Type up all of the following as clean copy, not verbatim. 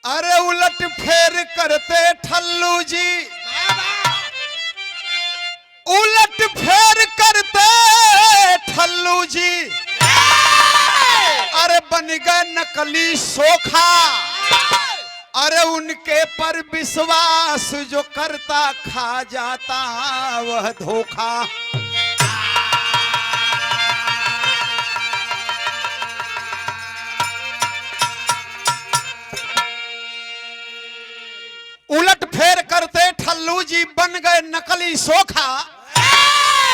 अरे उलट फेर करते ठल्लू जी, उलट फेर करते ठल्लू जी, अरे बन गए नकली सोखा। अरे उनके पर विश्वास जो करता खा जाता वह धोखा। उलट फेर करते ठल्लू जी बन गए नकली सोखा,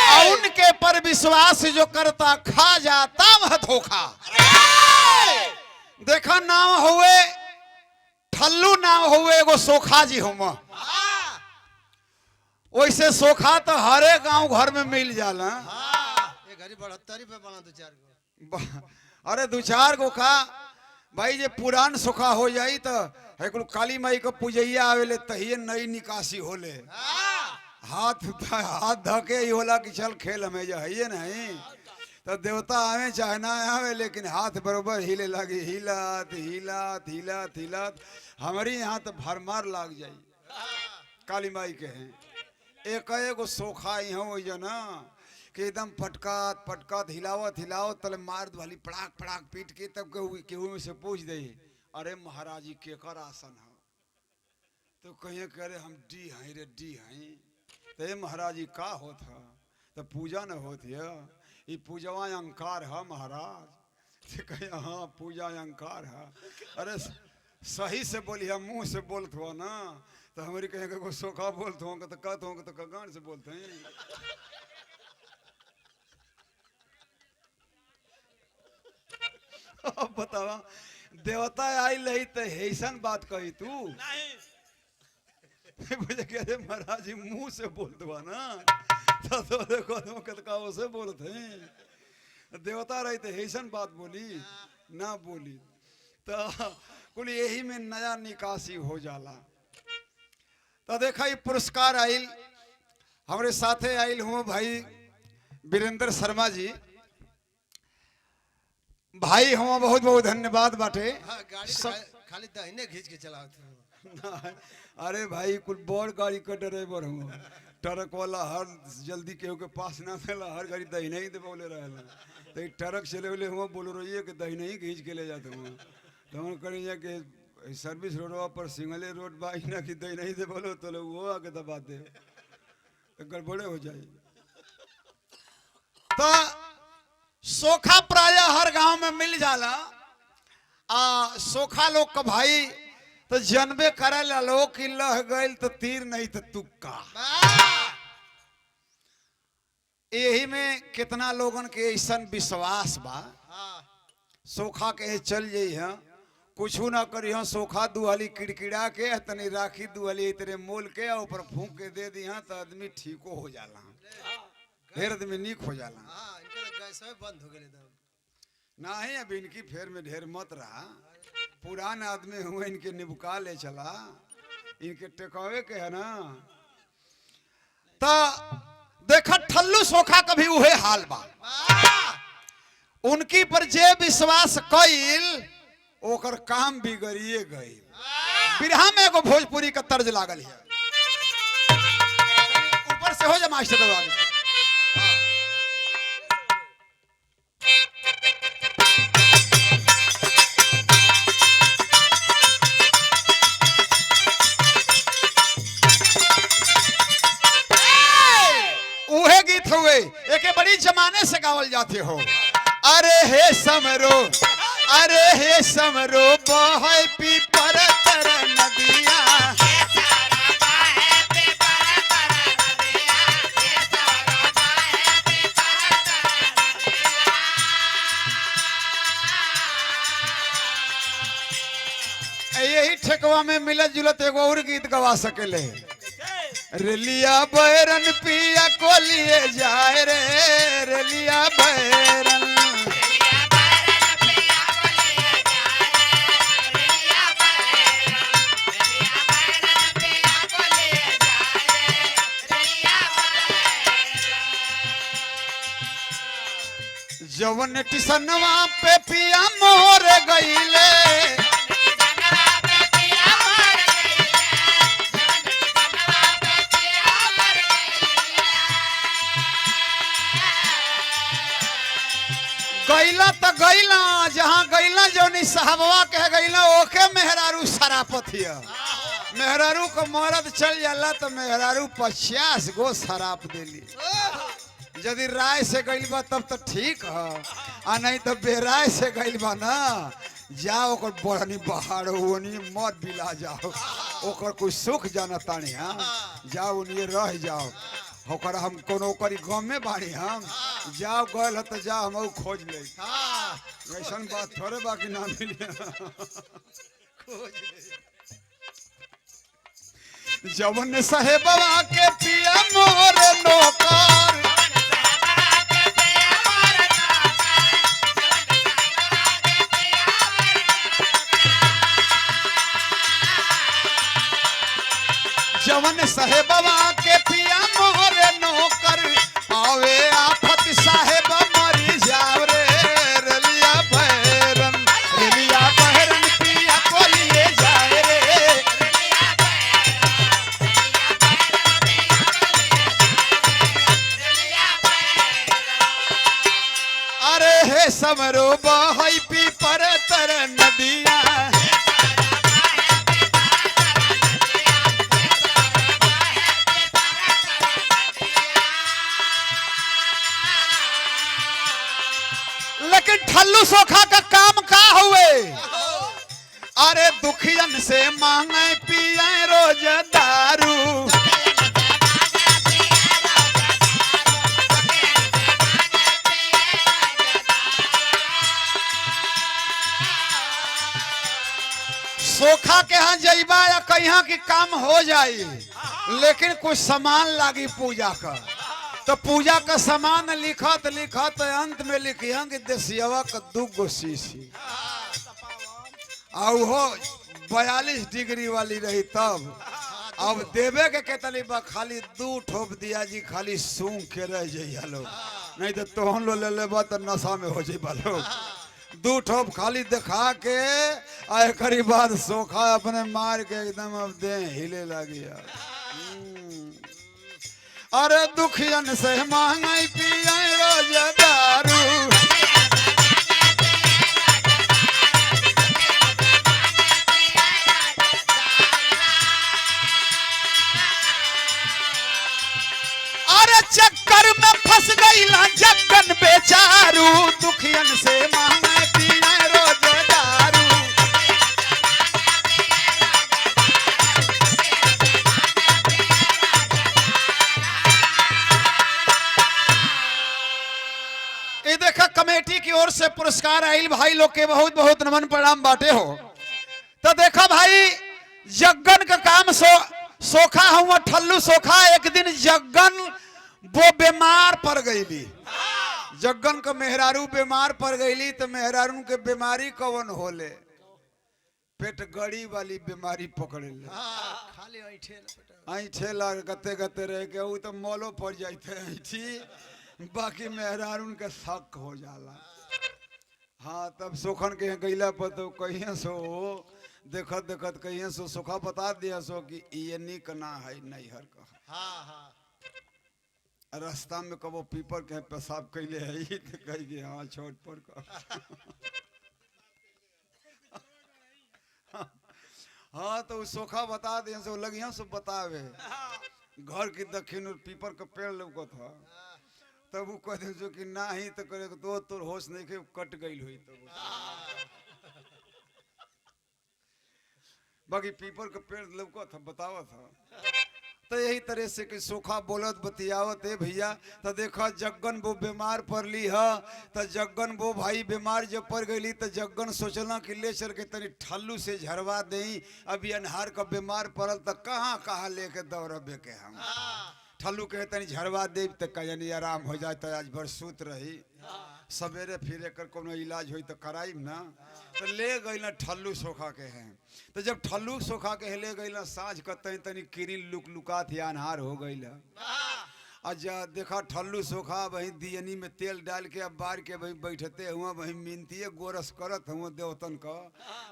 और उनके पर विश्वास जो करता खा जाता वह धोखा। देखा नाम हुए ठल्लू, नाम हुए एगो सोखा जी हम। वैसे सोखा तो हरे गांव घर में मिल जाला। अरे दो चार गो का भाई जे पुरान सोखा हो जाई तो काली माई को पूजैया आवेले तहिए नई निकासी होले। हाथ हाथ धके ही होला कि चल खेल हमें जो है नहीं तो देवता आवे चाहे ना आवे, लेकिन हाथ बरोबर हिले लगी, हिलत हिलत हिलत हिलत हमारी यहाँ तो भरमार लाग जाई। काली माई के हैं एक एगो सोखा यहाँ हो ना कि एकदम पटकात पटकात हिलावत हिलावत तले मार वाली पड़ाक पड़ाक पीट के तब केहू में से पूछ दे, अरे महाराज जी केकर आसन है? तो कहिए करे हम डी हैं रे डी हैं। तो ये महाराज जी का होत है? तो पूजा न होत है, ये पूजवा अंकार है महाराज। तो कहिए हाँ पूजा अंकार है। अरे सही से बोलिए, मुंह से बोलते हो ना, तो हमारी कहीं को सोखा बोलते होंगे तो कहते होंगे तो कगान से बोलते हैं। अब बतावा देवता आई लही तो ऐसन बात कही तू मुझे कह दे महाराज जी मुंह से बोलते हुआ ना तो देखो से बोलते हैं। देवता रही तो ऐसन बात बोली ना बोली तो कुल यही में नया निकासी हो जाला। तो देखा ये पुरस्कार आइल हमारे साथे आइल हूँ भाई वीरेंद्र शर्मा जी भाई हम बहुत बहुत धन्यवाद बाटे। हाँ, गाड़ी खाली दाहिने खींच के चलाते। अरे भाई कुल बड़ गाड़ी का ड्राइवर हूँ, ट्रक वाला हर जल्दी केहू के पास ना देला, हर गाड़ी दाहिने ही दे बोले रहेला। तो ट्रक चले वाले हुआ बोलो रही कि दाहिने ही खींच के ले जाते हुआ। तो हम करें कि सर्विस रोडवा पर सिंगले रोड बाई ना कि दाहिने ही दे बोलो तो लोग वो आके दबा दे तो गड़बड़े हो जाए। तो सोखा प्राय हर गांव में मिल जाला। सोखा लोग का भाई तो जनबे करे लो कि लह गइल तो तीर नहीं तो तुक्का। यही में कितना लोगन के ऐसा विश्वास बा सोखा के चल जाई है कुछ ना करी हाँ सोखा दुआली किड़किड़ा के तनी राखी दुआली तेरे मोल के ऊपर फूंक के दे दी हाँ तो आदमी ठीको हो जाला, ढेर आदमी नीक हो जाला। बंद हो गए नहीं अब इनकी फेर में ढेर मत रहा, पुराने आदमी हुए इनके निबका ले चला, इनके टेकावे के है ना। तो देखा ठल्लू सोखा कभी उहे हाल बा, उनकी पर जे विश्वास कइल ओकर काम बिगड़िए गई। बिरहा में एगो भोजपुरी का तर्ज लागल है, ऊपर से हो जा मास्टर दरवाजे हुए एक बड़ी जमाने से गावल जाते हो। अरे हे समरो, अरे हे समरो बहे पीपर तर नदिया, यही ठेकवा में मिलत जुलत एगो और गीत गवा सकेले। रेलिया बैरन पिया को लिए जाए रे, रेलिया बैरन जवन टिसनवा पे पिया मोर गईले, जहाँ गईला जौनी साहबवा कह गईला ओके मेहरारू शरापतिया। मेहरारू को मरद चल जाला तो मेहरारू 50 गो शराप देली। यदि राय से गईल बा तब तो ठीक है, आ नहीं तो बेराय से गईल बा ना, जाओ ओकर बड़नी बहाड़ ओनी मत बिला जाओ, ओकर कुछ सुख जाना तानी। हाँ जाओ उन्हें रह जाओ, ओकर हम कोनो ओकरी गम में बाड़ी। हम जाओ गल है तो जाओ हम खोज ले। ऐसा बात थोड़े बाकी ना मिली। जवन साहेबवा के पिया मोर नौकर, जवन साहेबवा के पिया मोर नौकर, आवे आफत साहेब मरी जाओ रे। रलिया भैरन पिया को लिए जाए रे। अरे हे समरो बहई पी पर तर नदिया, लेकिन ठल्लू सोखा का काम का हुए। अरे दुखियन से मांगे पिए रोज दारू, सोखा के यहाँ जइबा या कहीं की काम हो जाई, लेकिन कुछ सामान लागी पूजा का, तो पूजा का सामान लिखत लिखत अंत में लिखिया कि देसियवा का 2 गो शीशी, और वो 42 डिग्री वाली रही तब। अब देवे के केतली बा खाली 2 ठोप दिया जी, खाली सूंघ के रह जाइए लोग, नहीं तो तोहन लो ले लेबा तो नशा में हो जाइबा लोग। 2 ठोप खाली दिखा के आए करी बाद सोखा अपने मार के एकदम अब दे हिले लगी। अरे दुखियन से मांगे पिए रोज दारू, अरे चक्कर में फंस गईला जगन बेचारू। दुखियन से मांगे पिए रोज दारू, ये देखा कमेटी की ओर से पुरस्कार आइल भाई लोग के बहुत बहुत नमन प्रणाम बाटे हो। तो देखा भाई जग्गन का काम सोखा हुआ ठल्लू सोखा। एक दिन जग्गन वो बीमार पड़ गईली, जग्गन का मेहरारू बीमार पड़ गईली। तो मेहरारू के बीमारी कवन होले, पेट गड़ी वाली बीमारी पकड़े खाली ऐठे लग गते गते रह के वो तो मौलो पड़ जाते ऐठी, बाकी मेहरारून के शक हो जाला। हाँ तब सोखन के गईला पर तो कहिए सो देखत देखत कहिए सो सोखा बता दिया सो कि ये निक ना है नैहर का। हाँ हाँ रास्ता में कबो पीपर के पेशाब कैले है तो कह गए हाँ छोट पर का। हाँ तो सोखा बता दिए सो लगिया सो बतावे घर की दक्षिण और पीपर का पेड़ लौको था। तब वो कह दे जो कि ना ही तो करे तो तोर होश नहीं के कट गई हुई। तो बाकी पीपर का पेड़ लौका था बतावा था। तो यही तरह से कि सोखा बोलत बतियावत है भैया। तो देखा जग्गन वो बीमार पड़ ली है। तो जग्गन वो भाई बीमार जब पड़ गई तो जग्गन सोचला कि ले चल के तनी ठल्लू से झरवा दे। अभी अनहार का बीमार पड़ल तो कहाँ कहाँ लेके दौड़बे के हम। ठल्लू कहे तनी झरवा दे तो कहीं आराम हो जाए तो आज भर सूत रही। सवेरे फिर एक कोनो इलाज हुई तो कराई ना। तो ले गई ना ठल्लू सोखा के हैं। तो जब ठल्लू सोखा के ले गई ना साँझ का तनी तनी किरिल लुक लुका थी अनहार हो गई। अच्छा देखा ठल्लू सोखा वही दियनी में तेल डाल के अब बार के वही बैठते हुआ वही मिनती गोरस करत हुआ देवतन का।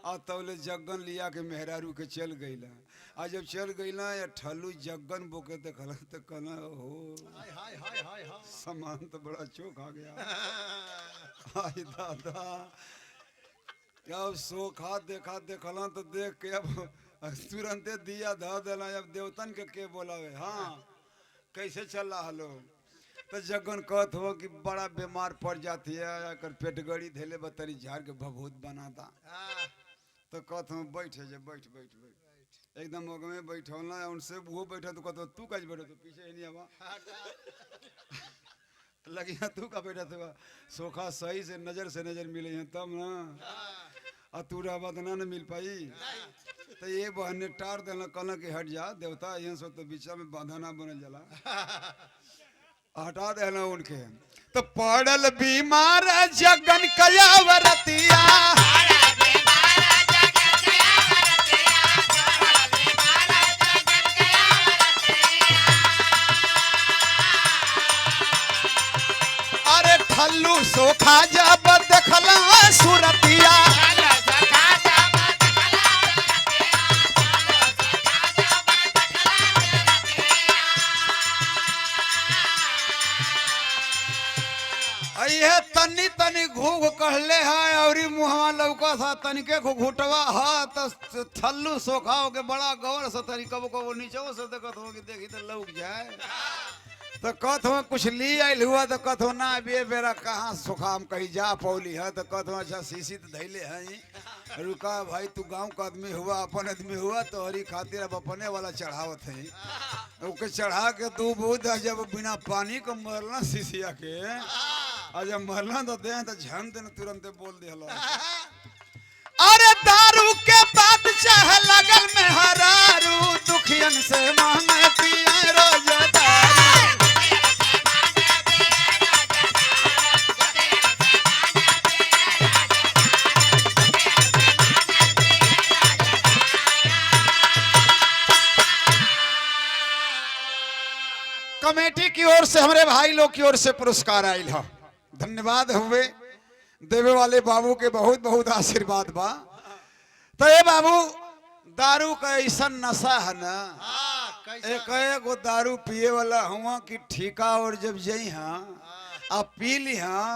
और तब जग्गन लिया के मेहरारू के चल गई। आज जब चल गई ना या ठल्लू जग्गन बोके देखल तो कहना हो सामान तो बड़ा चौक आ गया। हाय दादा अब सोखा देखा देखला तो देख के अब तुरंते दिया ध देला। अब देवतन के बोलावे। हाँ कैसे चल रहा लोग। तो जगन कहत हो कि बड़ा बीमार पड़ जाती है, अगर पेट गड़ी धेले बतरी झाड़ के भभूत बनाता। तो कहत हूँ बैठे जे बैठ बैठ बैठ एकदम मग में बैठौला उनसे वो बैठा तो कहते तू कज बैठो तो पीछे ही नहीं आवा लगी तू का बैठा तो सोखा सही से नजर मिले हैं तब ना अतूरा बात ना मिल पाई। तो ये बहने टार देना कहना कि हट जा देवता यहाँ से तो बीचा में बाधा ना बनल जाला हटा देना उनके। तो पड़ल बीमार जगन कयावरतिया अरे ठल्लू सोखा जब देखला सुरतिया ये तनी तनी घूघ कहले है और मुहवा लौका सा तनिके घुटवा है तो थल्लू सोखा हो के बड़ा गौर से तनी कबो कबो नीचे से देखत हो कि देखी तो लौक जाए। तो कहत हो कुछ ली आइल हुआ तो कहत हो ना बे बेरा कहाँ सोखा हम कहीं जा पौली है। तो कहत हो अच्छा शीशी तो धैले है रुका भाई तू गांव का आदमी हुआ अपन आदमी हुआ तो हरी खातिर अब अपने वाला चढ़ावत है ओके चढ़ा के तू बूद जब बिना पानी को मरना शीशिया के जब मरना तो दे तो झन देने तुरंत बोल दे अरे दारू के बाद चाह लगल में हरारू दुखियन से मांगे पिए रोज दारू कमेटी की ओर से हमारे भाई लोग की ओर से पुरस्कार आयल है। धन्यवाद हुए देवे वाले बाबू के बहुत बहुत आशीर्वाद बा। तो ये बाबू दारू का ऐसा नशा है ना एक एगो दारू पिए वाला हुआ कि ठीका और जब जई हाँ अब पी ली हाँ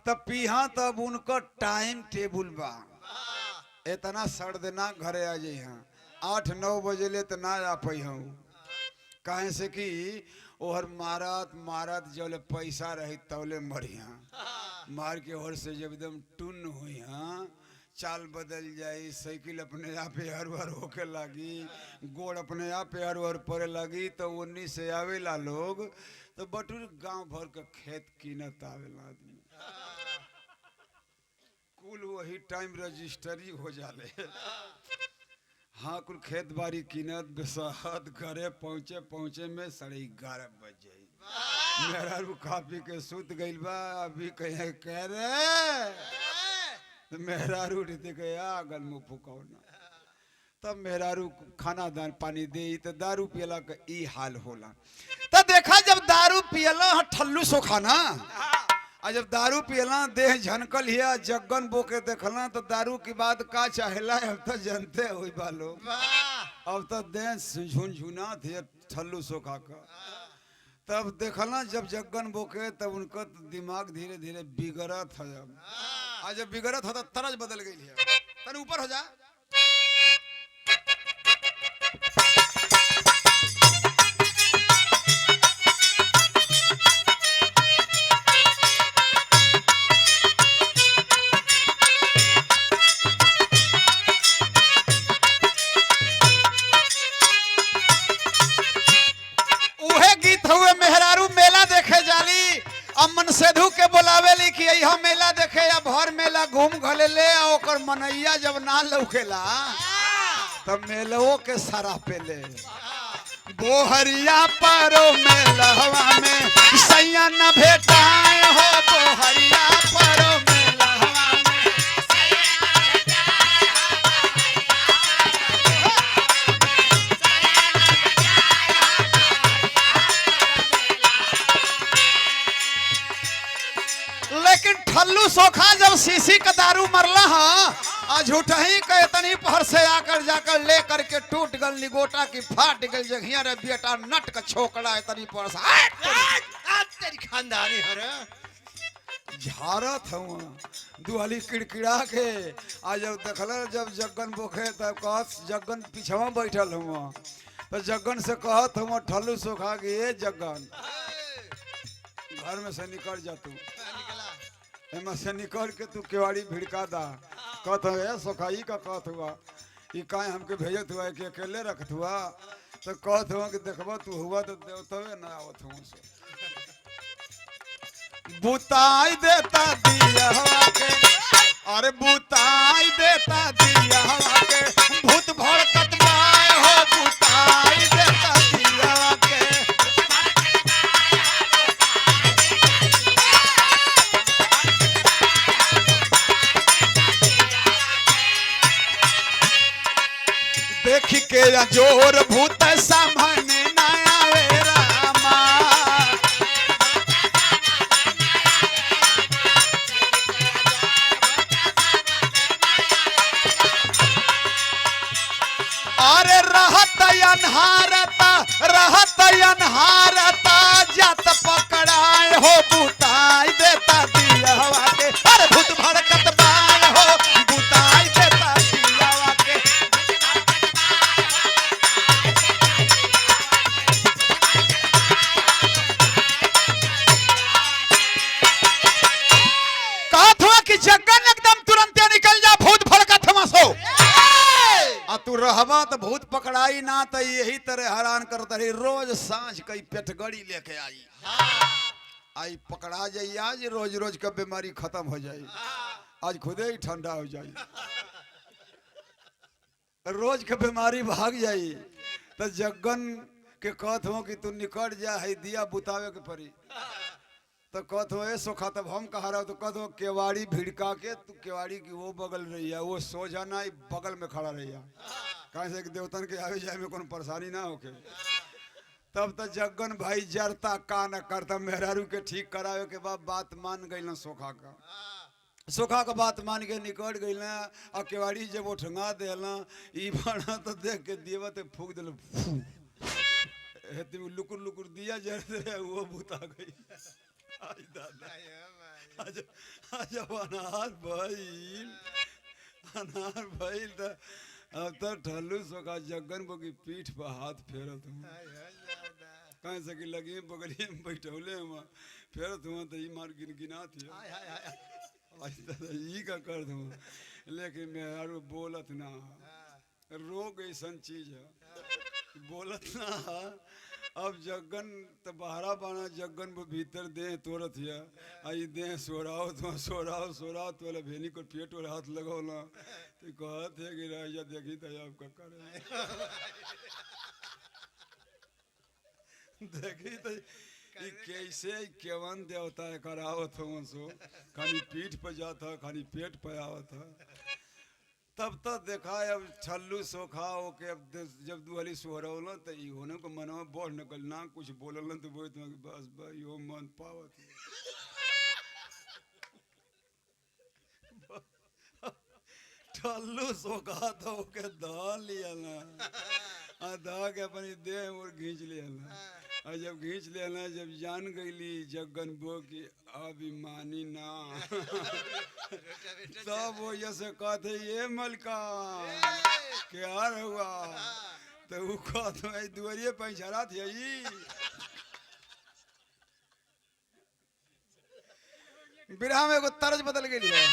तब पीहा तब उनका टाइम टेबल बा इतना सड़ देना घरे आ जाई हाँ 8-9 बजे ले तो ना आ पाई हूँ कहे से कि ओहर मारत मारत जब पैसा रही तौले मरी हाँ मार के ओहर से जब एकदम टुन हुई हाँ चाल बदल जाई साइकिल अपने आप हर हर होके लगी गोड़ अपने आप हर हर पड़े लगी तो उन्हीं से आवेला लोग तो बटुर गांव भर के खेत कीनत आवेला आदमी कुल वही टाइम रजिस्टरी हो जाले। हाँ कुल खेत बाड़ी कीनत बेसहत घरे पहुँचे में 11:30 बज जाई मेरा रू खा पी के सुत गइल बा अभी कहे कह रे मेहरारू रीते के आगल मुँह फुकौना तब मेहरारू खाना दान पानी दे तो दारू पियला का ई हाल होला। तो देखा जब दारू पियला ठल्लू सोखाना और जब दारू पियला देह झनकल हिया जगन बोके देखला तो दारू की बात का चाहेला अब तो जानते हुई बालो अब तो देह झुनझुना थे ठल्लू सोखा का। तब देखला जब जगन बोके तब उनका दिमाग धीरे धीरे बिगड़त है आज जब बिगड़त हो तो तरज बदल गई है तन ऊपर हो जा अमन सेधु के बोलावेली कि यही मेला देखे या भर मेला घूम घले ले ओकर मनैया जब ना लौकेला तब मेलवो के सारा पेले बोहरिया पारो मेलहवा में सैया न भेटाए हो बोहरिया पारो मेलहवा में लेकिन ठल्लू सोखा जब शीशी का दारू मरला हाँ झूठ ही के तनी पहर से आकर जाकर ले करके टूट गल निगोटा की फाट गल जघिया रे बेटा नट का छोकड़ा है तनी पहर से तेरी खानदानी हरे झारत हूँ दुआली किड़किड़ा के आ जब देखल जब जग्गन बोखे तब कहत जग्गन पीछवा बैठल हुआ तो जग्गन से कहत हुआ ठल्लू सोखा के ये जग्गन घर में से निकल जा तू एमा से निकल के तू केवाड़ी भिड़का दा कहत है सोखाई का कहत हुआ ई काहे हमके भेजत हुआ कि अकेले रखत हुआ तो कहत हुआ कि देखबा तू हुआ तो देवतवे ना आवत हुआ से बुताई देता दिया के अरे बुताई देता दिया के भूत भड़कत बाय हो बुताई देता दिया के देख के जोर भूत सामने ना आवे रामा अरे रहत अनहारता जत पकड़ाए हो बुताई देता दिया के अरे भूत भड़कत बाय हो बुताई देता दिया के कहत हुआ कि जग्गन एकदम तुरंत निकल जा भूत भड़कत हमसो आ तू रहबा तो भूत पकड़ाई ना तो यही तरह हैरान करता रही रोज सांझ कई पेटगड़ी लेके आई आई पकड़ा जाई आज रोज रोज का बीमारी खत्म हो जाई आज खुदे ही ठंडा हो जाई रोज के बीमारी भाग जाई तो जग्गन के कहत हो कि तू निकट जा है दिया बुतावे के पड़ी तो कहत हो सोखा तब हम कहा रहा तो कहत हो केवाड़ी भिड़का के तू केवाड़ी की वो बगल रही है वो सो जाना बगल में खड़ा रही है कहीं से देवतन के आवे जाए में कोई परेशानी ना होके तब तो जग्गन भाई जरता का न करता मेहरारू के ठीक करावे के बाद बात मान गई ना सोखा का बात मान के निकट गई ना और केवाड़ी जब वो ठंगा देला ई बना तो देख के देवा ते फूक दिल लुकुर लुकुर दिया जर दे वो भूता गई आज दादा आज अनार भइल तो अब तो ठल्लू सोखा जग्गन बो की पीठ पर हाथ फेरत हूँ कहीं से कि लगी बगलिए में बैठौले हुआ फेरत हुआ तो ई मार गिनगिना थी ई का कर दूँ लेकिन मैं यार बोलत ना रोग ऐसा चीज है बोलत ना अब जग्गन तो बहरा बाना जग्गन वो भीतर दे तोड़त है आई दे सोराव तो वाला भेनी को पेट और हाथ लगाओ ना तो कहत है कि राजा देखी तो आपका करे देखी तो कैसे केवन देवता है करावत हो सो खाली पीठ पर जाता खाली पेट पर आवता तब तक देखा अब ठल्लू सोखा के अब जब दुआली सोहरौल तो होने को मनवा बढ़ निकल ना कुछ बोलल तो वो बस भाई यो मन पावत ठल्लू सोखा तो के दा लिया ना दा के अपनी देह और खींच लिया ना और जब खींच लिया ना जब जान गईली जग्गन बो की अभिमानी ना तब वो जैसे कहते ये मलका क्या हुआ तो वो कहते दुआरिये पैंचरा थी बिरहा में को तर्ज बदल गई है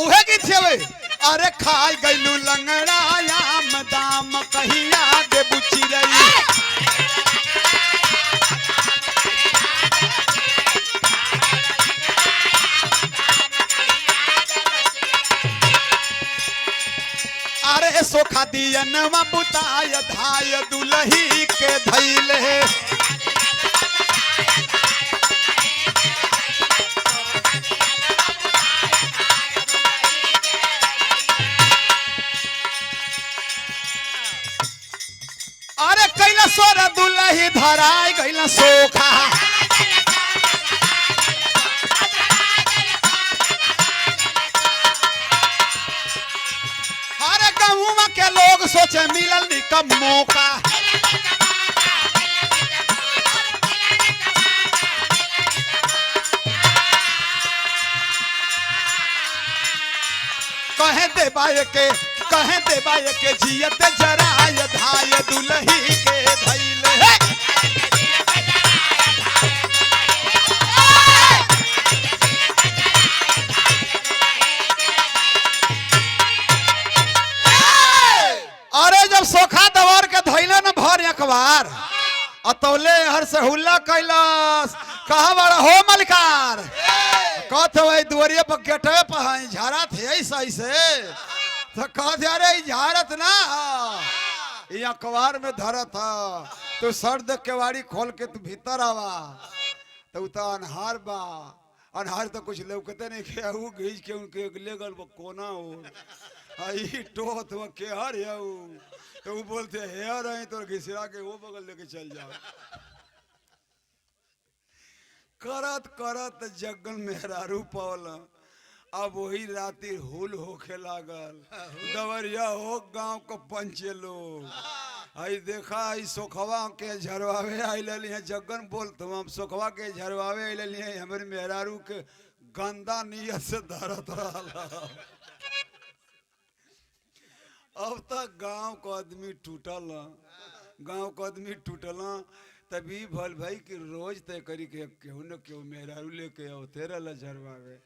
उहे की थे अरे खाई गईलू लंगड़ा आम दाम कहिया दे बुची रही अरे सोखा दियन बुताय धाय दुलही के धैले अरे कैला सोर दुलही धराय गैला सोखा अरे गहुआ के लोग सोचे मिलल निकम मौका देवाय के कहे देवाय के जियत जराय धाय दुलही के धैले हे अरे जब सोखा दवार के धैले न भर अखबार अतौले हर से हुल्ला कैलास कहा बड़ा हो मलकार कहते वही दुआरिये पर गेटवे पर झाड़ा थे ऐसा ऐसे तो कहते अरे झाड़त ना ये अखबार में धरा था तो सर्द केवाड़ी खोल के तू भीतर आवा तो उता अनहार बा अनहार तो कुछ लौकते नहीं के वो घींच के उनके ले गल कोना हो आई टोत वो केहर है तो वो बोलते हेयर है तो घिसरा के वो बगल लेके चल जाओ करत करत जगन मेहरारू पौल अब वही राती हुल होके लागल दवरिया हो गांव को पंचे लोग आई देखा आई सोखवा के झरवावे आइल जगन बोल तुम सोखवा के झरवावे आइल हमारे मेहरारू के गंदा नियत से धरत रहा अब तक गांव को आदमी टूटल गांव को आदमी टूटल तभी भल भाई कि रोज तय करी के केहू न केहू मेहरारू लेके आओ तेरा ला झरवावे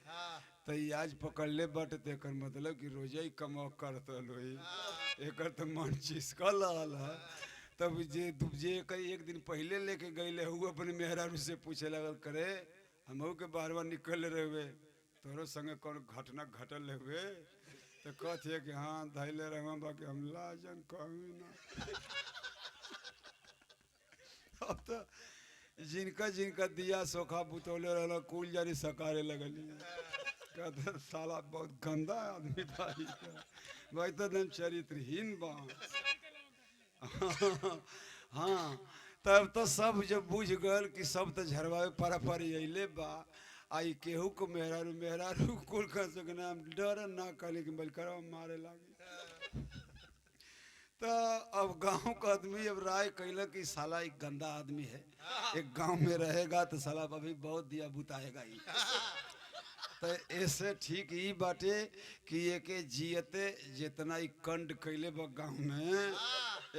तो आज पकड़ ले बट तेकर मतलब कि रोजा ही कमा करत लोई एकर तो मन चिसकल है तब जे एक दिन पहले लेके गईले हु अपने मेहरारू से पूछे लगल करे हमहू के बाहरवा निकल रहे तोरो संगे कौन घटना घटल हुए तो कहते कि हाँ धैले रह बाकी हम लाजन कहूँ ना अब तो जिनका जिनका दिया सोखा बुतौले रहना कुल जानी सकारे लगली कहते साला बहुत गंदा आदमी भाई भाई तो एकदम चरित्रहीन बा हाँ तब तो सब जब बुझ गल कि सब तो झरवावे पारा पारी अइले बा आई केहू को मेहरारू मेहरारू कुल कर सकना हम डर ना कहले कि बल करो मारे लागे तो अब गांव का आदमी अब राय कैल कि साला एक गंदा आदमी है एक गांव में रहेगा तो साला अभी बहुत दिया बुताएगा ही तो ऐसे ठीक ही बाटे कि एक जियते जितना ही कंड कैले बा गांव में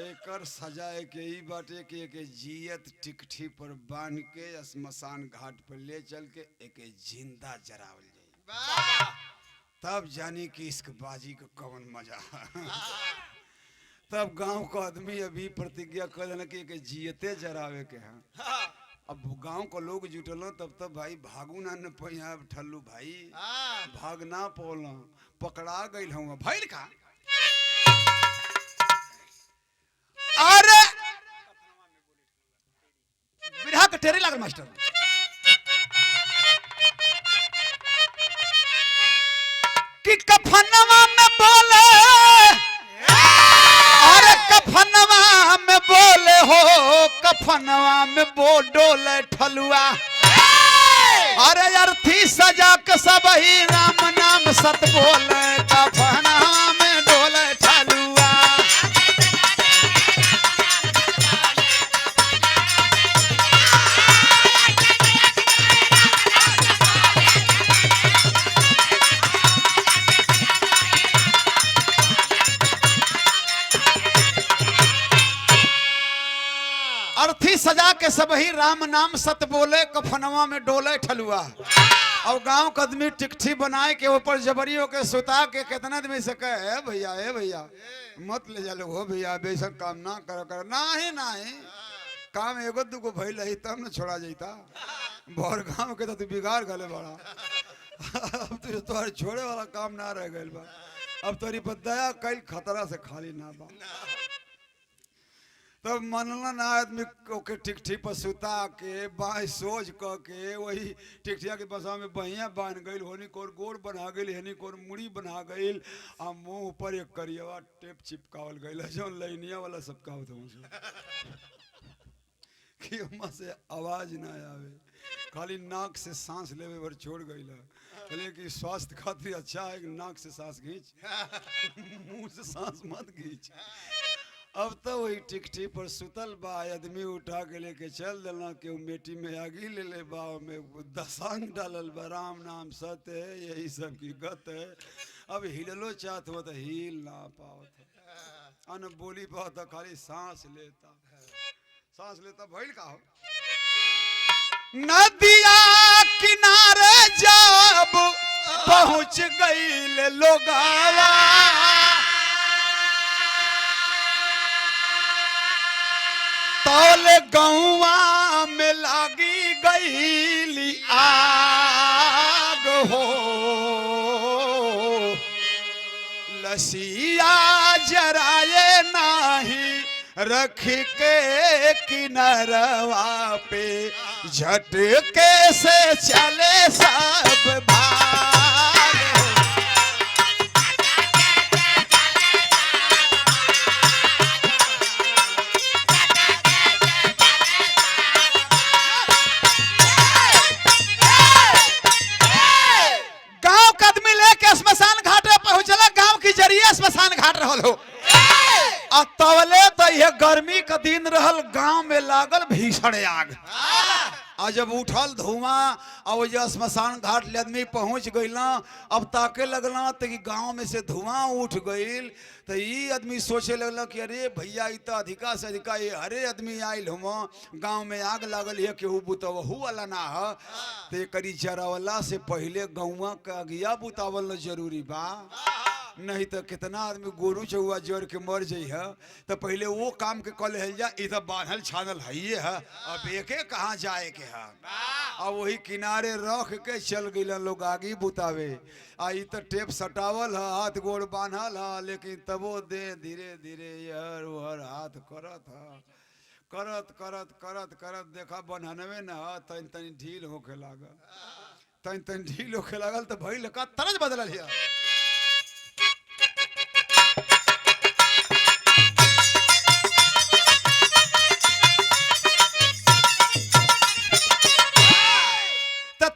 एकर सजा के ही बाटे कि एक जियत टिकठी पर बांध के श्मशान घाट पर ले चल के एक जिंदा जरावल जाए तब जानी कि इसक बाजी का कौन मजा तब गांव का आदमी अभी प्रतिज्ञा कर देना कि एक जियते जरावे के हैं अब गांव को लोग जुटल तब तब भाई भागू ना न पहिया ठल्लू भाई भागना पोल पकड़ा गई हूँ भाई का अरे बिरहा के टेरी लागल मास्टर कि कफनवा में बोले अरे कफनवा में बोले हो कफनवा में बो डोले ठलुआ अरे अर्थी सजा के सब ही राम नाम सत बोले कफनवा में डोले ठलुआ अर्थी सजा के सब ही राम नाम सत बोले कफनवा में डोले ठलुआ और गांव का आदमी टिकठी बनाए के ऊपर जबरियों के सुता के कितना आदमी से कहे भैया मत ले जा हो भैया बेसन काम ना कर नाही काम एगो दुगो भइल रही तब न छोड़ा जाता भर गांव के तो तू बिगाड़ गले बड़ा अब तो तोहर छोड़े वाला काम ना रह गइल बा अब तोरी पर दया कल खतरा से खाली ना बा तब मनला ना आदमी के टिकठी पर सुता के बाई सोच क के वही टिकठिया के बसा में बहिया बांध गई होनी कोर गोड़ बना गई हनी कोर मुड़ी बना गई आ मुंह पर एक करियवा टेप चिपकावल गई जो लाइनिया वाला सबकावत हूँ कि वहाँ से आवाज ना आवे खाली नाक से सांस लेवे पर छोड़ गई कहले कि स्वास्थ्य खातिर अच्छा है नाक से सांस खींच मुंह से सांस मत खींच अब तो वही टिकठी पर सुतल बा, आदमी उठा के लेके चल देना के मेटी में आगी ले ले बा, में दसांग डालल बा, राम नाम सत्य है, यही सब की गत है। अब हिललो चाहत हो तो हिल ना पावत, अन बोली पावत, खाली सांस लेता भइल का हो। नदिया किनारे जब पहुंच गईल लोगावा, तौल गौवा में लागी गईली आग हो, लसिया जराए नाही रख के किनारवा पे, झटके से चले सब भाग। गांव का आदमी लेके स्मशान घाटे पहुंचला, गांव की जरिए स्मशान घाट रहल हो। आ तवले तो यह गर्मी का दिन रहल, गांव में लागल भीषण आग। आ जब उठल धुआं और जो स्मशान घाट ले आदमी पहुंच गईला, अब ताके लगला तो कि गांव में से धुआं उठ गईल, तो ये आदमी सोचे लगला कि अरे भैया ये तो अधिका से अधिका ये हरे आदमी आयल हुआ, गांव में आग लागल है, केहू बुतवहू वाला ना है, तो करी जरावला से पहले गौवा का अगिया बुतावल जरूरी बा, नहीं तो कितना आदमी गोरू चौआ जोड़ के मर जाइ है। तो पहले वो काम के कल जा, इधर बांधल छानल है, अब एके कहाँ जाए के है। अब वही किनारे रख के चल गई लोग आगे बुतावे। आई तो टेप सटावल है, हाथ गोड़ बांधल है, लेकिन तबो दे धीरे धीरे यार उहर हाथ करत है, करत करत करत करत देखा बन्हनवे न तन तन ढील होके लागल, तन तन ढील होके लागल, तो भइल का तरज बदलल है।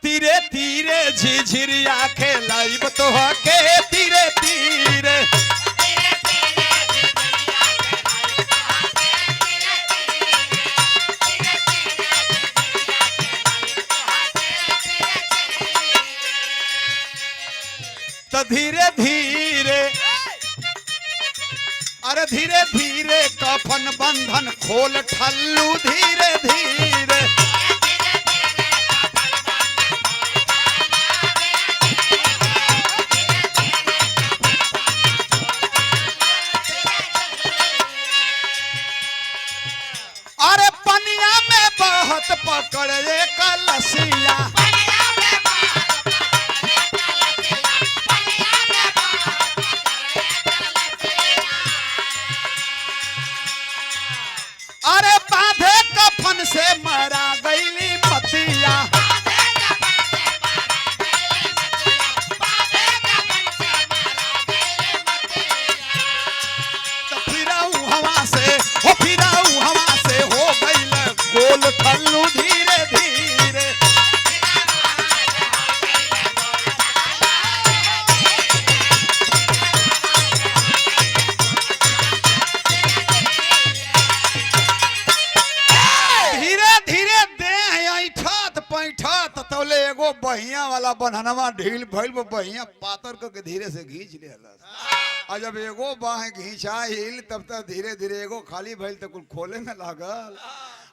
तीरे तीरे झिझिरिया खेलाइब तो के तीरे तीरे, तो धीरे धीरे अरे धीरे धीरे कफन बंधन खोल ठल्लू धीरे धीरे, अरे पनिया में बहुत पकड़े कलसिया, अरे बांधे कफन से मरा गईली मतिया, तो फिराऊ हवा से हो, फिराऊ हवा से हो गईल गोल ठल्लू धीरे धीरे, तौले एगो बहिया वाला बनहनवा ढील भइल, बहिया पातर करके धीरे से खींच लेलस। और जब एगो बाह घिंचाइल तब तक धीरे धीरे एगो खाली भइल तो कुल खोले में लागल।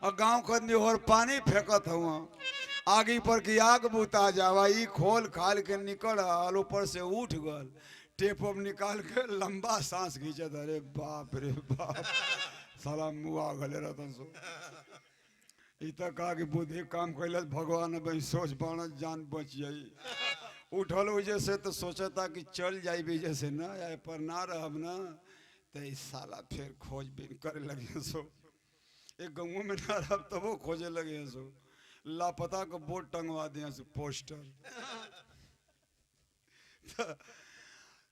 और गांव के आदमी और पानी फेंकत हुआ आगे पर की आग बुता जावा, ई खोल खाल के निकल ऊपर से उठ गल, टेप निकाल के लंबा सांस खींचत, अरे बाप रे बाप साला मुआ गले रहता सो। इत कहा कि बुद्धि काम कैलस भगवान भाई सोच बाणत जान बच जाई। उठल वजह से तो सोचता कि चल जाई वजह से ना आए पर ना रहब ना तो इस साला फिर खोजबीन करे लगे सो, एक गाँव में ना रहब तब वो खोजे लगे सो, लापता को बोर्ड टंगवा दिया सो पोस्टर।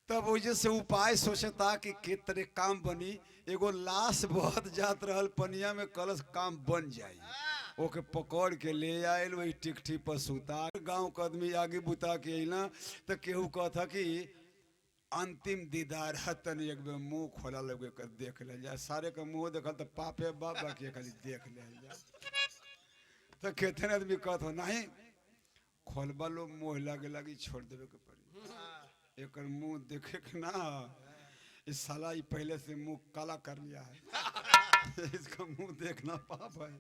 तब वजह से उपाय सोचता कि कितने काम बनी, एगो लाश बहुत जात रहल पनिया में, कलश काम बन जाई, ओके पकड़ के ले आयल वही टिकठी पर सुता। गाँव के आदमी आगे बुता के अला तो केहू कहता कि अंतिम दीदार है तनी एक बेर मुंह खोला लगे कर देख ले जा सारे का मुंह देखल तो पापे बाबा के खाली देख ले जा तो कितने आदमी कहत हो नहीं खोलबा लो मुंह लागे लगी छोड़ देवे के पड़ी एक मुंह देखे के ना इस साला ही पहले से मुंह काला कर लिया है इसका मुंह देखना पाप है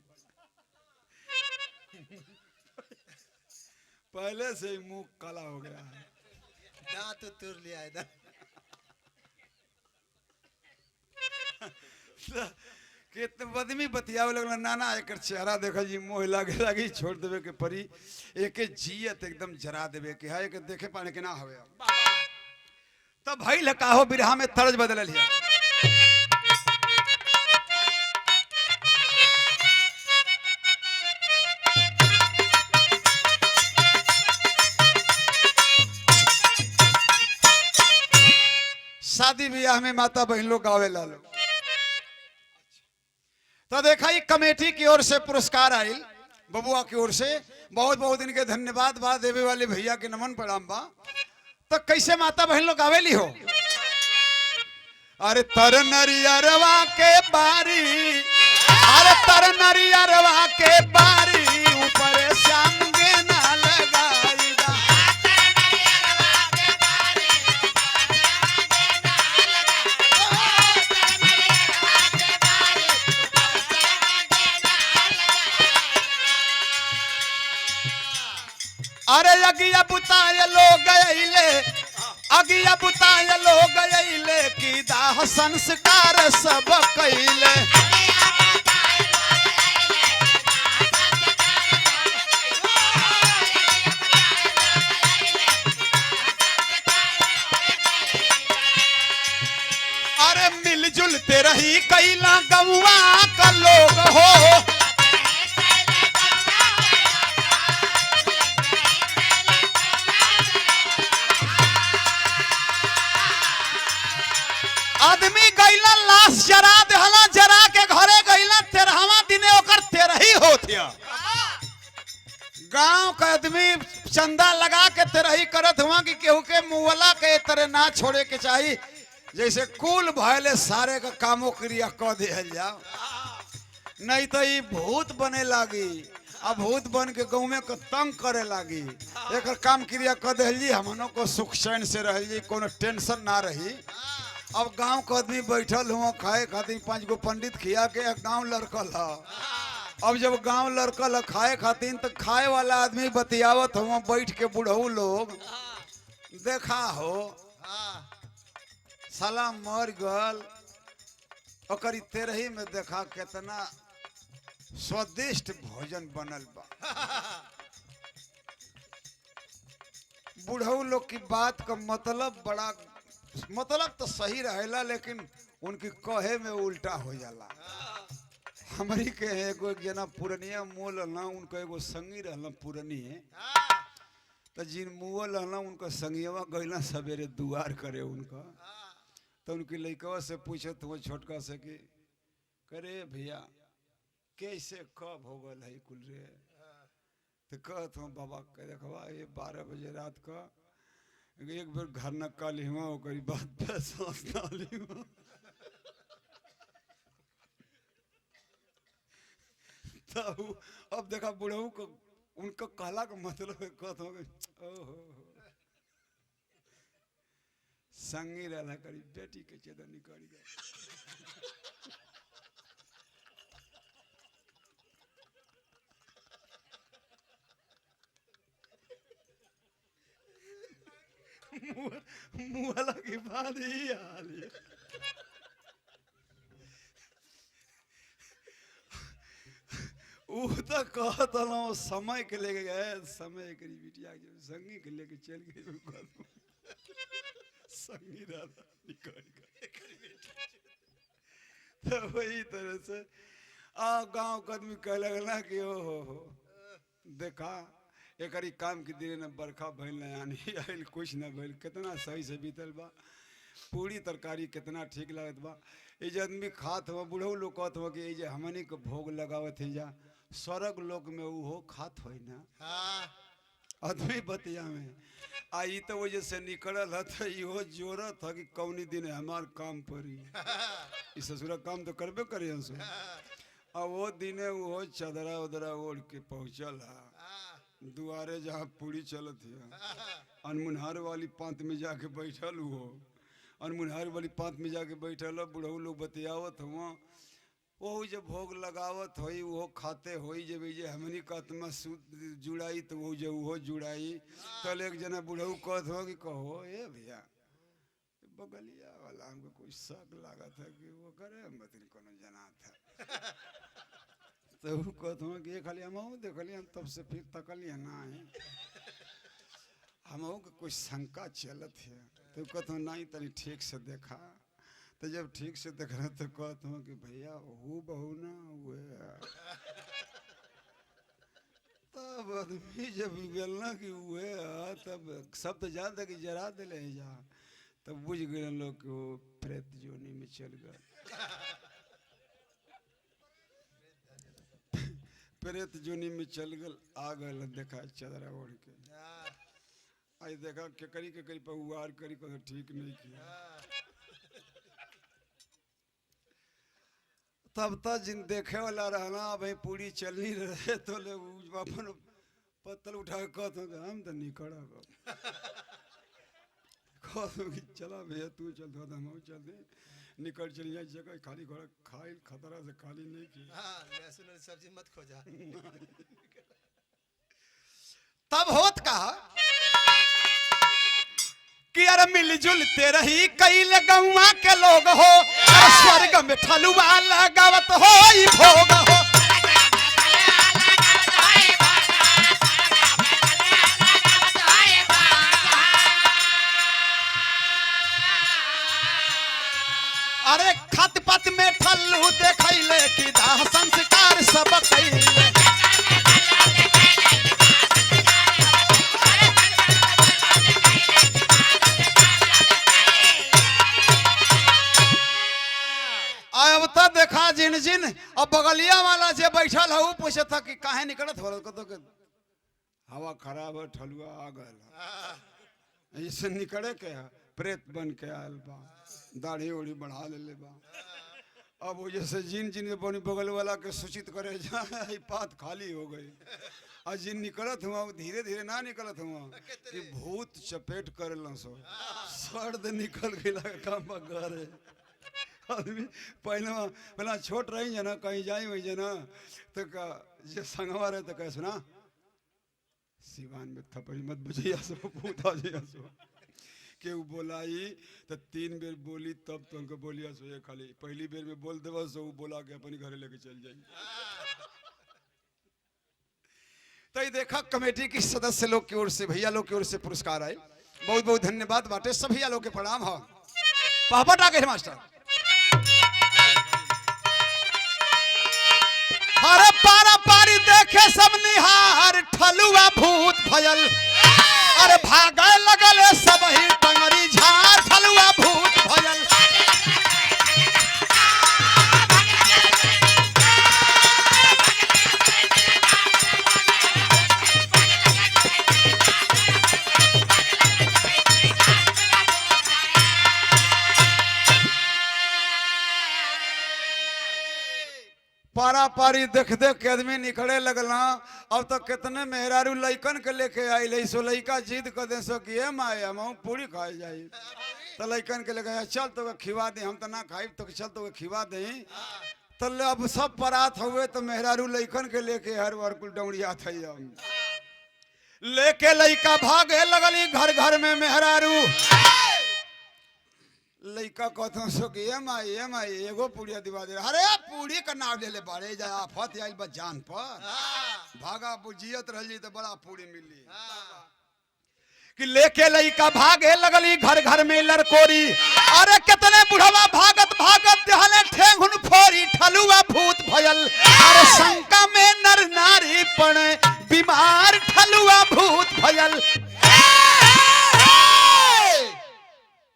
पहले से ही मुंह काला हो गया है दांत तुर लिया इधर कितने बदमी बतियावे लगल नाना एक चेहरा देखा जी मोह लागे लगी छोड़ देवे के परी एक जियत एकदम जरा देवे के है एक देखे पाने के ना हवे तब भाई लका हो बिरहा में तर्ज बदल लिया शादी ब्याह में माता बहन लोग गावे ला लो तो देखा ये कमेटी की ओर से पुरस्कार आई बबुआ की ओर से बहुत बहुत इनके धन्यवाद बा देवे वाले भैया के नमन प्रणाम बा तो कैसे माता बहन लोग गावेली हो अरे तर नरियरवा के बारी अरे तर नरियरवा के बारी ऊपर श्याम गे ना लगाई दा अरे अगिया बुताए लोग गए अगिया बुताए लोग गए की दाह संस्कार सब कैले अरे मिलजुल ते रही कैला गौआ का लोग हो आदमी गैला लाश जरा देहला जरा के घरे गैला 13वां दिने ओकर 13 ही होतिया गांव का आदमी चंदा लगा के 13 ही करत हुआ कि केहू के मुवला के तरह ना छोड़े के चाहिए जैसे कुल भयले सारे का कामो क्रिया क देहल जाओ नहीं तो ये भूत बने लागी अब भूत बन के गाँव में तंग करे लागी एक काम क्रिया क देहल जी हमनों को सुख चैन से रह जी कोनो टेंशन ना रही अब गांव के आदमी बैठल हुआ खाए खातिर 5 गो पंडित खिया के गांव लड़कल है अब जब गांव लड़कल है खाए खातिर तो खाए वाला आदमी बतियावत हुआ बैठ के बुढ़ऊ लोग देखा हो साला मर गल ओकरी 13 में देखा कितना स्वादिष्ट भोजन बनल बा बुढ़ऊ लोग की बात का मतलब बड़ा मतलब तो सही रहेला लेकिन उनकी कहे में उल्टा हो जाला हमारी के एगो जना पुरनिया मोल ना उनका एगो संगी रहला पुरनी तो जिन मुअल रहला उनका संगियावा गइला सवेरे दुआर करे उनका तो उनकी लड़कवा से पूछत हुआ छोटका से कि करे भैया कैसे कब हो गल है कुल रे तो कहत हूँ बाबा के देखवा ये 12 बजे रात का एक बार घर न काली हुआ ओकरी बात पे सांस ना ली तब अब देखा बुढ़ऊ को उनका कहला का मतलब है कहत हो ओहो संगी रहला करी बेटी के चेदन निकल गए मुहला की बात ही हाल है वो तो कहता ना समय के लेके गए समय करी बिटिया जब संगी के लेके चल गए संगी रहता निकल गए तो वही तरह से गांव का आदमी कह लगला कि ओ हो देखा एक काम के दिन न बरखा भइल न यानी आइल कुछ न भइल कितना सही से बीतल बा पूरी तरकारी कितना ठीक लागत बा ये जे आदमी खात हुआ बुढ़ऊ लोग कहत हुआ कि ये जे हमनी के भोग लगावत है जा स्वर्ग लोक में वो खात हो ना आदमी बतिया में आई तो वजह से निकलल है तो इहो जोरत है कि कौनी दिन हमार काम पड़ी इस ससुरा काम तो करबे करी हमसे। अब वो दिने वो चदरा उदरा ओढ़ के पहुंचल है दुआरे जहाँ पूरी चलत है अनमुनहार वाली पांत में जाके बैठल हो अनमुनहार वाली पांत में जाके बैठल बुढ़ऊ लोग बतियावत हुआ वो जब भोग लगावत होई वो खाते होई जब ये हमनी का आत्मा जुड़ाई तो वो जब वो जुड़ाई कल एक जना बुढ़ऊ कहत हो कि कहो ए भैया बगलिया वाला हमको कोई शक लगा था कि वो करे मतलब कोनो जना था तो वो कहत हो कि खाली हम देखलिए तब से फिर तकलिए ना है हम को कोई शंका चलत है तो कहत हो नहीं तनी ठीक से देखा तो जब ठीक से देख रहे तो कहता हूँ कि भैया हूँ बहू ना हुए तब आदमी जब बेलना कि हुए तब सब तो जानता कि जरा दे ले जा तब बुझ गए लोग कि वो प्रेत जोनी में चल गए प्रेत जोनी में चल गए आ गए देखा चदरा ओढ़ के आई देखा के करी पर उवार करी को ठीक नहीं किया तब तक जिन देखे वाला रहना भाई पूरी चलनी रहे तो ले अपन पत्तल उठा के कहते हम तो निकड़ा कहते कि चला भैया तू चल तो हम चल दे निकल चली जाए जगह खाली घोड़ा खाई खतरा से खाली नहीं की सब्जी मत खोजा तब होत कहा कि यार मिलजुल ते रही कई गौवा के लोग हो स्वर्ग में ठलुआ लगावत हो भोग हो अरे खत पत में ठल्लू देखैले कि दाह संस्कार सब कैले अब तो देखा जिन जिन अब बगलिया वाला जे बैठल है वो पूछे था कि काहे निकलत हो तो हवा खराब है ठलुआ आ गए ऐसे निकले के प्रेत बन के आयल बा दाढ़ी उड़ी बढ़ा ले बा अब वो जैसे जिन जिन बनी बगल वाला के सूचित करे जाए पात खाली हो गई और जिन निकलत हुआ वो धीरे धीरे ना निकलत हुआ कि भूत चपेट कर सो सर्द निकल गई काम घर आदमी पहला छोट रही जना कहीं जाई वही जना तो जे संगवा रहे तो कह सुना सिवान में थपड़ी मत बुझिया सो पूता जिया सो के वो बोलाई तो 3 बेर बोली तब तो उनको बोलिया सो ये खाली पहली बेर में बोल देवा सो वो बोला के अपने घरे लेके चल जाएंगे तो ये देखा कमेटी की सदस्य लोग की ओर से भैया लोग की ओर से पुरस्कार आए बहुत बहुत धन्यवाद बाटे सब भैया लोग के प्रणाम हो पापट आ गए मास्टर अरे पारा पारी देखे सब निहार ठलुआ भूत भयल अरे भागे लगल सब ही टंगरी झार ठलुआ भूत भयल पारा पारी देख देख के आदमी निकले लगला अब तो कितने मेहरारू लइकन के लेके आई सो लइका जिद कर दे सो कि माए हम पूरी खाई जाई तो लइकन के लेके चल तो खिवा दे हम तो ना खाई तो चल तो खिवा दे तो अब सब परात हुए तो मेहरारू लइकन के लेके हर वर कुल डौड़िया थे लेके लइका भागे लगली घर घर में मेहरारू लइका कहते सो कि माई एगो पूड़िया दिवा दे अरे पूड़ी का नाम ले ले बारे जा आफत आइल बा जान पर भागा बुझियत रही तो बड़ा पूड़ी मिली कि लेके लइका भागे लगली घर घर में लड़कोरी अरे कितने बुढ़वा भागत भागत दहले ठेंगुन फोरी ठलुआ भूत भयल अरे शंका में नर नारी पड़े बीमार ठलुआ भूत भयल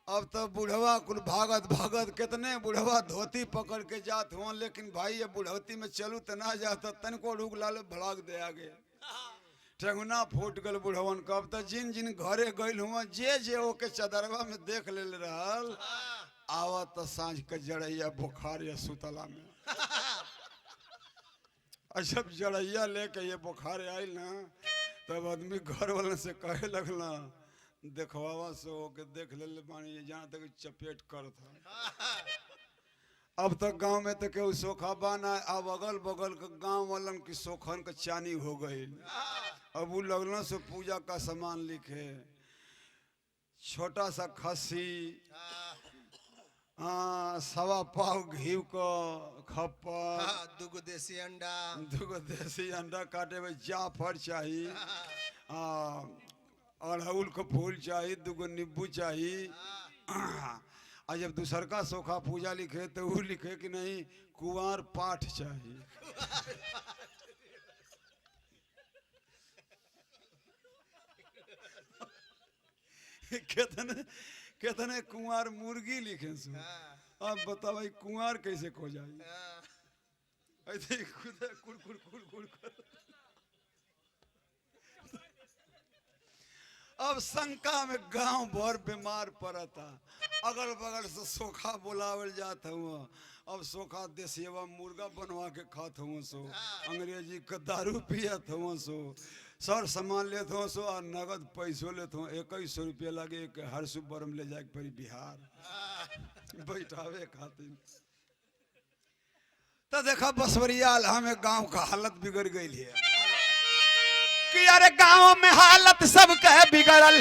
अब तो बुढ़वा कुल भागत भागत कितने बुढ़वा धोती पकड़ के जात हुआ लेकिन भाई ये बुढ़ौती में चलू तो ना जाता तन को रुक लाल भड़ाक दे आगे ठेंगुना फूट गल बुढ़वन कब तक जिन जिन घरे गइल हुआ जे ओके चदरवा में देख ले रहल आवत सांझ के जड़ैया बुखार या सुतला में जब जड़ैया लेके ये बुखार आयल ना तब आदमी घर वाले से कहे लगला देखवावा सो के देख ले बानी जहाँ तक चपेट कर था। अब तक गांव में तो केहू सोखा बाना अब अगल बगल के गांव वालन की सोखन के चानी हो गई। अब वो लगना से पूजा का सामान लिखे छोटा सा खस्सी सवा पाव घी को खप्पर दुगो देसी अंडा काटे में जाफर चाहिए अड़हुल का फूल चाहिए दुगो नींबू चाहिए। और जब दूसर का सोखा पूजा लिखे तो वो लिखे कि नहीं कुंवार पाठ चाहिए। कितने कुंवार मुर्गी लिखे सो। अब बताओ भाई कुंवार कैसे खो जाए ऐसे कुड़ कुड़ कुड़ कुड़ कर। अब शंका में गांव भर बीमार पड़ा था अगल बगल से सोखा बुलावल जाता हुआ। अब सोखा देसियवा मुर्गा बनवा के खात हुआ सो अंग्रेजी का दारू पियत हुआ सो सर सामान लेत हुआ सो और नगद पैसों लेत हुआ 2100 रुपया लगे के हर सुबरम ले जाए पड़ी बिहार बैठावे खातिर। तो देखा बसवरिया हमें गांव का हालत बिगड़ गई है कि अरे गांव में हालत सबके बिगड़ल।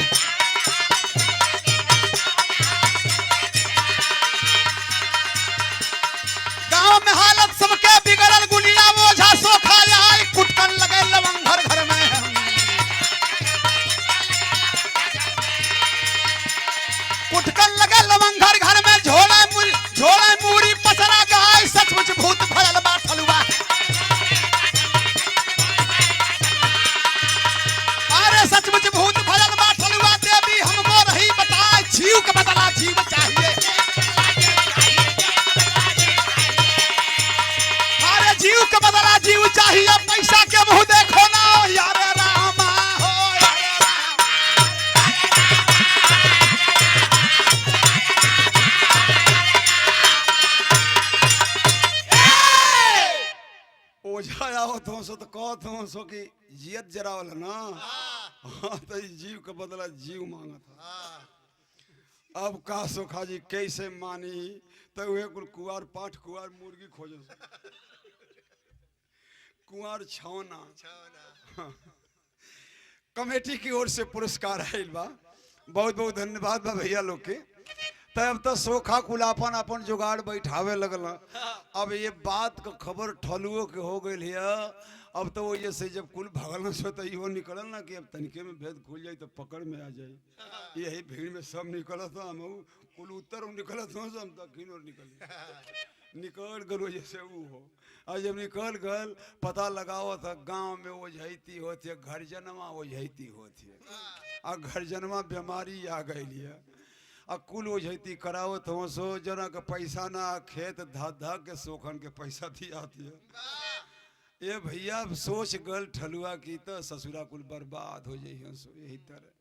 गांव में हालत सबके बिगड़ल गुलिया ओझा सोखा आए कुटकन लगे लवंगर घर में। कुटकन लगे लवंगर घर में झोला मूरी पसरा गाय सचमुच भूत भरल बा ठलुआ। सचमुच भूत भरल बा ठलुआ देवी हमको रही बताए जीव के बदला जीव चाहिए। अरे जीव के बदला जीव चाहिए पैसा के मुंह देखो ना यार रामा हो ओझा आओ तो सो तो कहत हो सो कि जियत जरा वाला ना हाँ तो जीव का बदला जीव मांगा था। अब का सोखा जी कैसे मानी तो वे कुंवार पाठ कुंवार मुर्गी खोजो कुंवार छौना कमेटी की ओर से पुरस्कार आयल बा बहुत बहुत धन्यवाद बा भैया लोग के। तब तो सोखा कुलापन अपन जुगाड़ बैठावे लगल। अब ये बात का खबर ठलुओ के हो गई है। अब तो वो जैसे जब कुल भगल सो तो यो निकलल ना कि अब तनिके में भेद खुल जाए तो पकड़ में आ जाए। यही भीड़ में सब निकलत हम कुल उत्तर निकलत हो सब दक्षिण और निकल गलो जैसे वो हो। और जब निकल गल पता लगाओ था गांव में वो झैती होती है घर जनमा वो झैती होती है और घर जनमा बीमारी आ गई है और कुल वो झैती करावत हो सो जना का पैसा ना खेत धा धा के सोखन के पैसा दियाती है। ये भैया सोच गल ठलुआ की तो ससुरा कुल बर्बाद हो जाइए सो यही तरह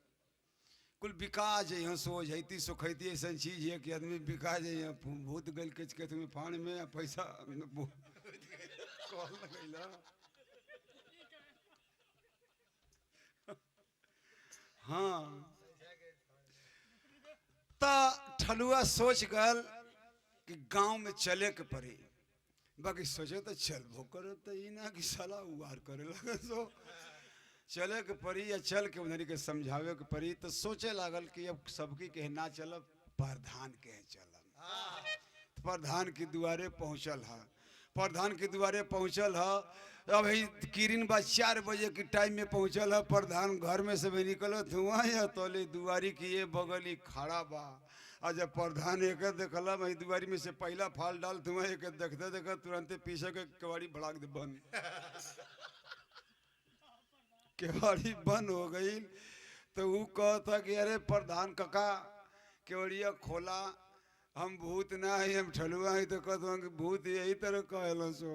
कुल बिका जाइए सो जैती सुखैती ऐसा चीज है कि आदमी बिका जाइए भूत गल के तुम्हें फाड़ में पैसा हाँ ता ठलुआ सोच गल कि गांव में चले के पड़ी बाकी सोचे तो चल भो करो तो ही ना कि साला उबार करे लगे सो चले के पड़ी या चल के उन्हें के समझावे के पड़ी तो सोचे लागल कि अब सबकी कहे ना चलब प्रधान कहे चलब। प्रधान की दुआरे पहुंचल है प्रधान के दुआरे पहुंचल है। अब किरिन बा 4 बजे की टाइम में पहुंचल है। प्रधान घर में से भी निकलत हुआ या तोले दुआरी की ये बगली खड़ा बा और जब प्रधान एक देखला वही दुआरी में से पहला फाल डाल तुम एक देखते देखते तुरंत पीछे के केवाड़ी भड़ाक दे बंद केवाड़ी बंद हो गई। तो वो कहता कि अरे प्रधान काका केवड़िया खोला हम भूत ना है हम ठलुआ है। तो कहता कि भूत यही तरह कहलो सो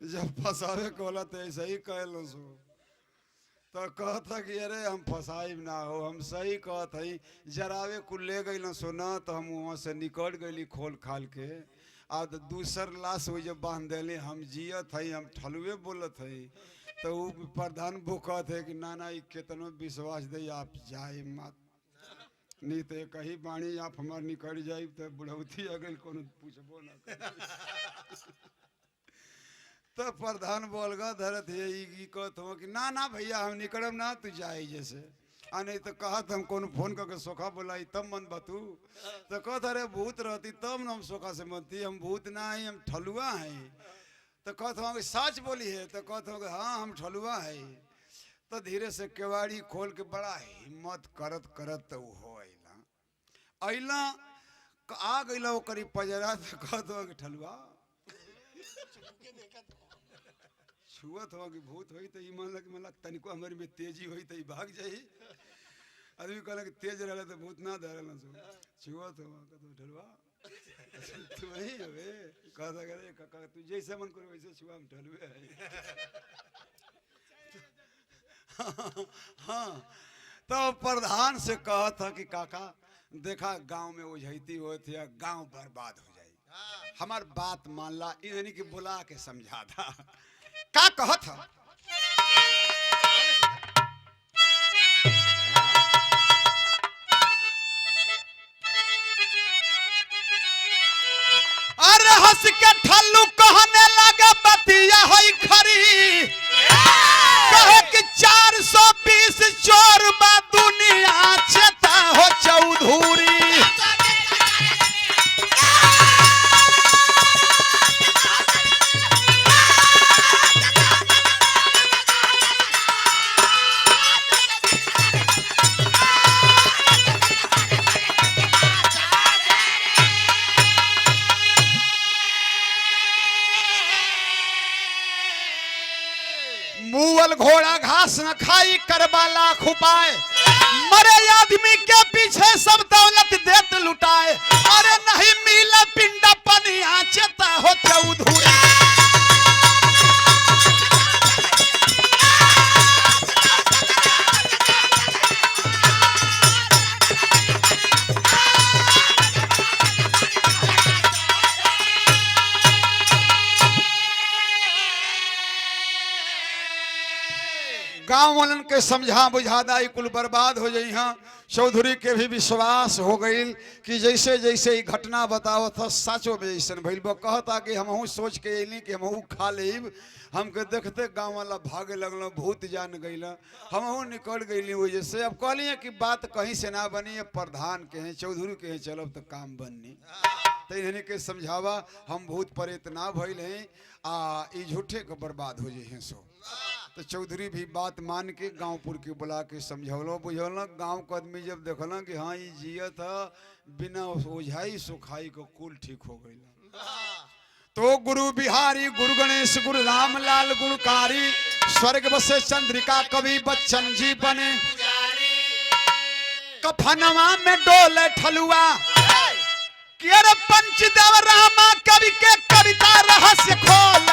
जब फसावे कहला तो ऐसा ही कहलो सो तो कहता कि अरे हम फसाई ना हो, हम सही कहत हई, जरावे कुल ले गई सोना तो हम वहाँ से निकल गई खोल खाल के। आ तो दूसर लाश हो जब बांध दिले, हम जियत हई, हम ठलुए बोलत हई। तो वो प्रधान बोकत है कि ना ना कितनो विश्वास दे आप जाए मत, नहीं तो कहीं बाणी आप हमार निकल जाए तो बुढ़ौती अगल को पूछबो ना तो प्रधान बोल गा धरत है कहत हो कि ना ना भैया हम निकलम ना, तू जाए जैसे। आ नहीं तो कहत हम कौन फोन करके सोखा बोलाई तब मन बतू, तो कहत अरे भूत रहती तब न हम सोखा से मनती, हम भूत ना है, हम ठलुआ है। तो कहत हो कि सच बोली है, तो कहत हो हाँ हम ठलुआ है। तो धीरे से केवाड़ी खोल के बड़ा हिम्मत करत करत तो हो अला आ गई वो करीब पजरा। तो कहत हो कि ठलुआ छुअत हो कि भूत होई तो मन लग तनिको हमारे में तेजी होई तो भाग जाई। आदमी कहला कि तेज रहे तो भूत ना धरल छुअत हो ठलुआ तू वही हवे। कहता करे काका तू जैसे मन करे वैसे छुआ हम ठलुए है। हाँ तो प्रधान से कहा था कि काका देखा गांव में ओझैती होती है, गांव बर्बाद हो जाएगी, हमार बात मान ला। इन्हीं की बुला के समझा था का कहा था। अरे हंस के ठल्लू कहने लगा बतिया है खरी, कहे कि 420 चोर बा दुनिया चेता हो चौधरी। मुअल घोड़ा घास न खाई करबा लाख उपाय, मरे आदमी के पीछे सब दौलत देत लुटाए। अरे नहीं मिला पिंडा पनिया चेता हो चौधरी। गांव वालन के समझा बुझा दाई कुल बर्बाद हो जाई। हाँ चौधरी के भी विश्वास हो गई कि जैसे जैसे ही घटना बताओ था साचो में ऐसा भइल बा। कहता कि हमहू सोच के अली कि हमहू खा लेब, हमके देखते गांव वाला भागे लगल, भूत जान गईल, हमहू निकल गई वजह से। अब कहलिए कि बात कहीं से ना बनी, प्रधान के हैं चौधरी के हैं चलब तो काम बननी। तो इन्हें के समझावा हम भूत प्रेत ना भइल हैं, आ झूठे के बर्बाद हो जाए सो। तो चौधरी भी बात मान के गांवपुर के बुला के समझौलो बुझौल। गांव के आदमी जब देखल कि हाँ ये जियत बिना ओझाई सुखाई को कुल ठीक हो गई। तो गुरु बिहारी गुरु गणेश गुरु रामलाल गुरुकारी स्वर्ग बसे चंद्रिका कवि बच्चन जी बने। कफनवा में डोले ठलुआ पंचदेव रामा कवि के कविता रहस्य खोल।